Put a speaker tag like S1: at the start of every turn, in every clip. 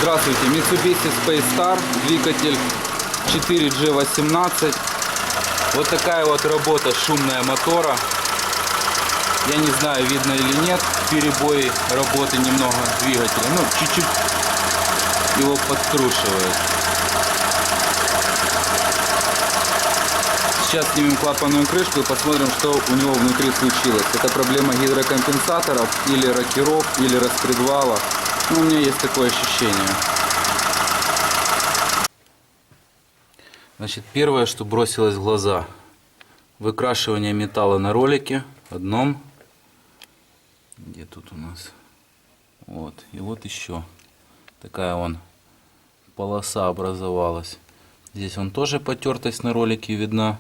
S1: Здравствуйте, Mitsubishi Space Star, двигатель 4G18. Вот такая вот работа шумная мотора. Я не знаю, видно или нет, перебои работы немного двигателя. Ну, чуть-чуть его подкрушивает. Сейчас снимем клапанную крышку и посмотрим, что у него внутри случилось. Это проблема гидрокомпенсаторов, или рокеров, или распредвала. Ну, у меня есть такое ощущение. Значит, первое, что бросилось в глаза. Выкрашивание металла на ролике одном. Где тут у нас? Вот. И вот еще. Такая вон полоса образовалась. Здесь вон тоже потертость на ролике видна.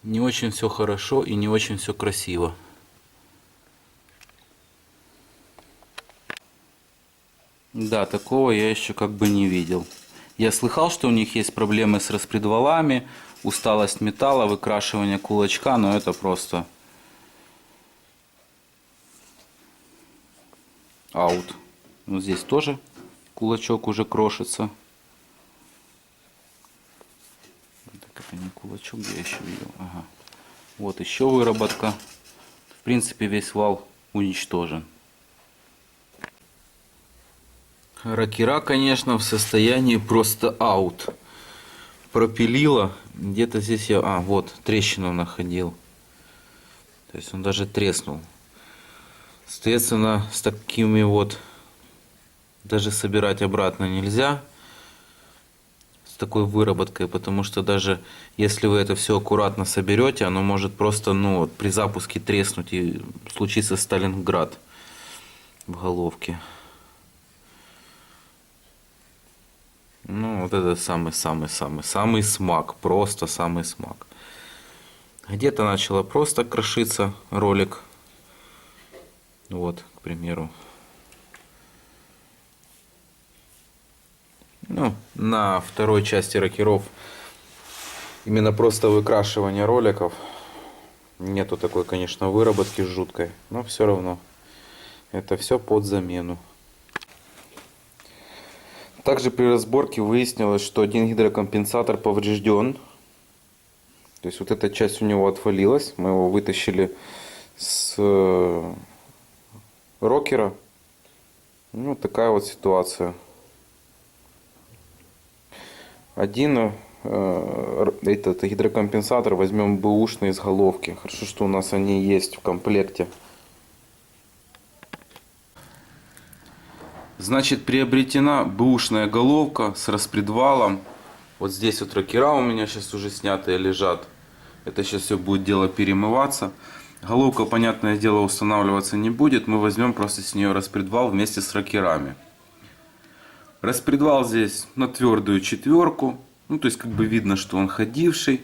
S1: Не очень все хорошо и не очень все красиво. Да, такого я еще как бы не видел. Я слыхал, что у них есть проблемы с распредвалами, усталость металла, выкрашивание кулачка, но это просто аут. Вот здесь тоже кулачок уже крошится. Так, это не кулачок, я еще видел. Ага. Вот еще выработка. В принципе, весь вал уничтожен. Рокера, конечно, в состоянии просто аут. Пропилила. Где-то здесь я... вот, трещину находил. То есть он даже треснул. Соответственно, с такими вот даже собирать обратно нельзя. С такой выработкой, потому что даже если вы это все аккуратно соберете, оно может просто, ну, вот, при запуске треснуть и случится Сталинград в головке. Ну, вот это самый смак, просто самый смак. Где-то начало просто крошиться ролик. Вот, к примеру. Ну, на второй части рокеров именно просто выкрашивание роликов. Нету такой, конечно, выработки жуткой, но все равно. Это все под замену. Также при разборке выяснилось, что один гидрокомпенсатор поврежден. То есть вот эта часть у него отвалилась. Мы его вытащили с рокера. Ну, вот такая вот ситуация. Один этот гидрокомпенсатор возьмем бэушный из головки. Хорошо, что у нас они есть в комплекте. Значит, приобретена бэушная головка с распредвалом. Вот здесь вот рокера у меня сейчас уже снятые лежат. Это сейчас все будет дело перемываться. Головка, понятное дело, устанавливаться не будет. Мы возьмем просто с нее распредвал вместе с рокерами. Распредвал здесь на твердую четверку. Ну, то есть, как бы видно, что он ходивший.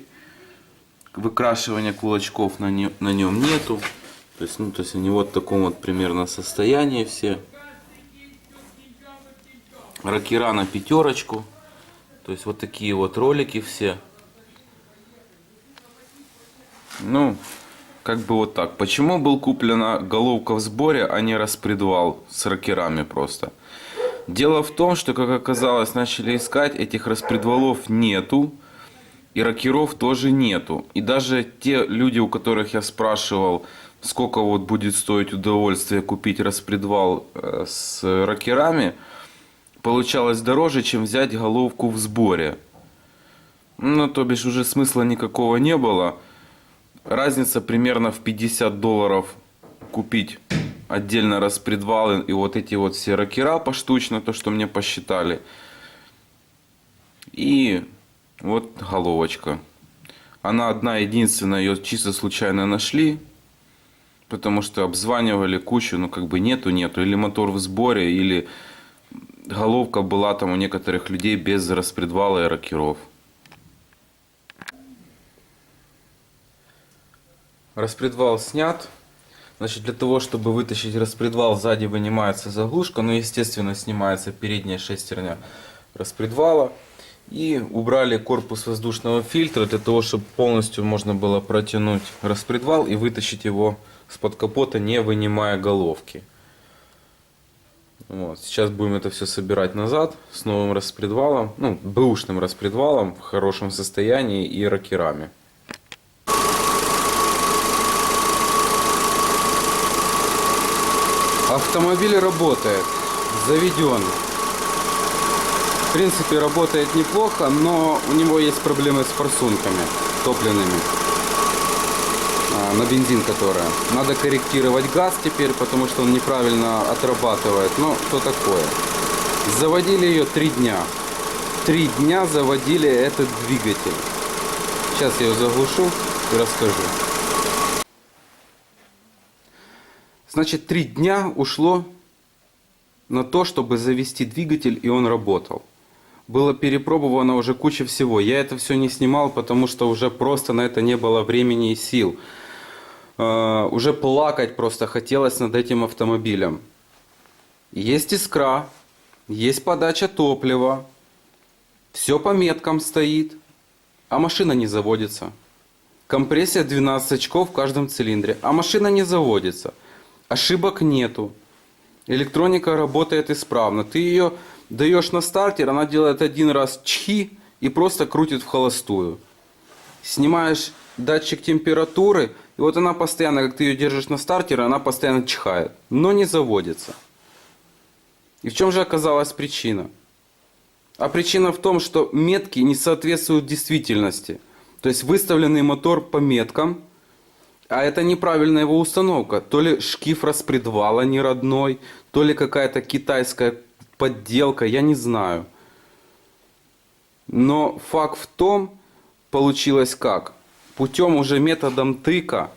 S1: Выкрашивания кулачков на нем нету. То есть они вот в таком вот примерно состоянии все. Рокера на пятерочку. То есть вот такие вот ролики все. Ну, как бы вот так. Почему был куплена головка в сборе, а не распредвал с рокерами просто? Дело в том, что, как оказалось, начали искать, этих распредвалов нету. И рокеров тоже нету. И даже те люди, у которых я спрашивал, сколько вот будет стоить удовольствие купить распредвал с рокерами, получалось дороже, чем взять головку в сборе. Ну, то бишь уже смысла никакого не было. Разница примерно в $50 купить отдельно распредвалы и вот эти вот все рокера поштучно, то, что мне посчитали. И вот головочка. Она одна единственная, ее чисто случайно нашли. Потому что обзванивали кучу, ну как бы нету. Или мотор в сборе, или... Головка была там у некоторых людей без распредвала и рокеров. Распредвал снят. Значит, для того, чтобы вытащить распредвал, сзади вынимается заглушка. Ну, естественно, снимается передняя шестерня распредвала. И убрали корпус воздушного фильтра для того, чтобы полностью можно было протянуть распредвал и вытащить его с-под капота, не вынимая головки. Вот. Сейчас будем это все собирать назад с новым распредвалом, ну, бэушным распредвалом в хорошем состоянии и рокерами.
S2: Автомобиль работает, заведен. В принципе, работает неплохо, но у него есть проблемы с форсунками топливными. На бензин, которая. Надо корректировать газ теперь, потому что он неправильно отрабатывает. Но что такое? Заводили ее 3 дня. 3 дня заводили этот двигатель. Сейчас я ее заглушу и расскажу. Значит, 3 дня ушло на то, чтобы завести двигатель, и он работал. Было перепробовано уже куча всего. Я это все не снимал, потому что уже просто на это не было времени и сил. Уже плакать просто хотелось над этим автомобилем. Есть искра, есть подача топлива, все по меткам стоит, а машина не заводится. Компрессия 12 очков в каждом цилиндре, а машина не заводится. Ошибок нету. Электроника работает исправно. Ты ее даешь на стартер, она делает один раз чхи и просто крутит в холостую. Снимаешь датчик температуры, и вот она постоянно, как ты ее держишь на стартере, она постоянно чихает, но не заводится. И в чем же оказалась причина? А причина в том, что метки не соответствуют действительности. То есть выставленный мотор по меткам, а это неправильная его установка. То ли шкив распредвала не родной, то ли какая-то китайская подделка, я не знаю. Но факт в том, получилось как? Путем уже методом тыка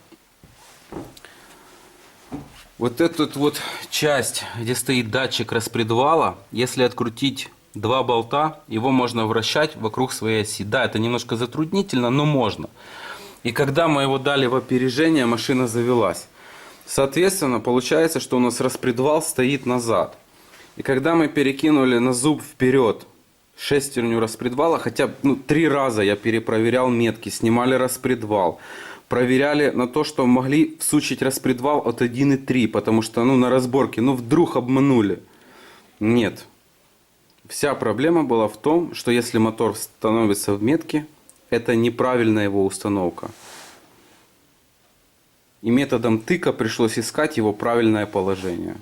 S2: вот эту вот часть, где стоит датчик распредвала, если открутить 2 болта, его можно вращать вокруг своей оси. Да, это немножко затруднительно, но можно. И когда мы его дали в опережение, машина завелась. Соответственно, получается, что у нас распредвал стоит назад. И когда мы перекинули на зуб вперед шестерню распредвала, хотя 3 раза я перепроверял метки, снимали распредвал, проверяли на то, что могли всучить распредвал от 1,3, потому что на разборке, вдруг обманули. Нет. Вся проблема была в том, что если мотор становится в метке, это неправильная его установка. И методом тыка пришлось искать его правильное положение.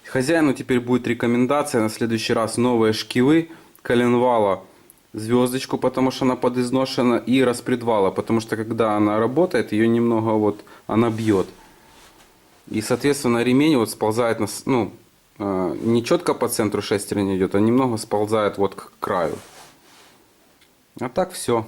S2: Хозяину теперь будет рекомендация на следующий раз новые шкивы, коленвала, звездочку, потому что она подизношена, и распредвала, потому что когда она работает, ее немного она бьет. И соответственно ремень сползает не четко по центру шестерни идет, а немного сползает к краю. А так все.